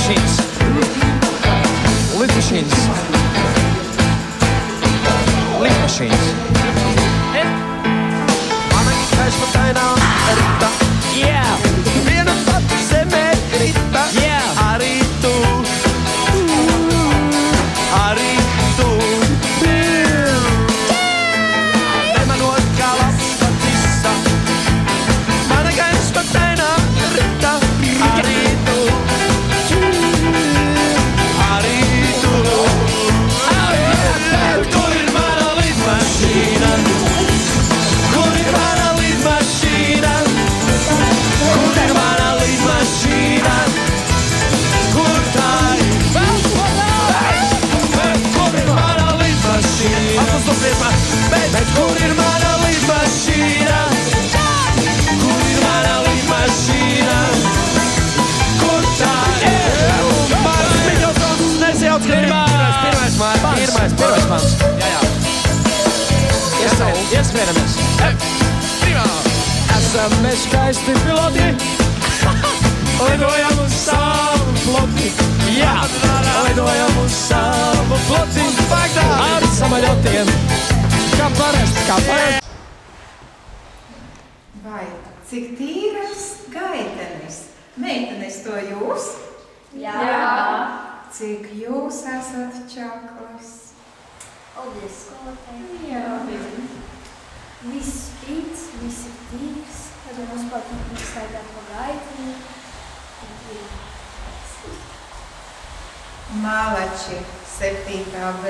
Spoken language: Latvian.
machines. Lift machines. Lift machines. Mana gaisma tainā rīta. Yeah. Viena pati zemē krita. Yeah. Arī tu. Arī tu. Nemanot kā lapa cisa. Mana gaisma tainā rīta. Arī tu. Arī tu. Kur ir mana lidmašīna? Kur ir mana lidmašīna? Kur ir mana lidmašīna? Kur tā ir? Kur ir mana lidmašīna? Bet kur ir mana lidmašīna? Kur ir mana lidmašīna? Kur tā ir? Mans mikrofons nesajauc, ka ir Pirmais pants. Jā. Iespējamies. Esam mēs skaisti piloti. Lidojam uz savu floti. Jā. Lidojam uz savu floti. Ar samaļotiem. Kā parasti. Vai cik tīras gaitenes? Meitenes, to jūs? Jā. Cik jūs esat čaklas? Paldies, skolotāji. Jā. Viss spīd, viss ir tīrs. Tad mums patīk staigāt pa gaitini. Malači, 7. B.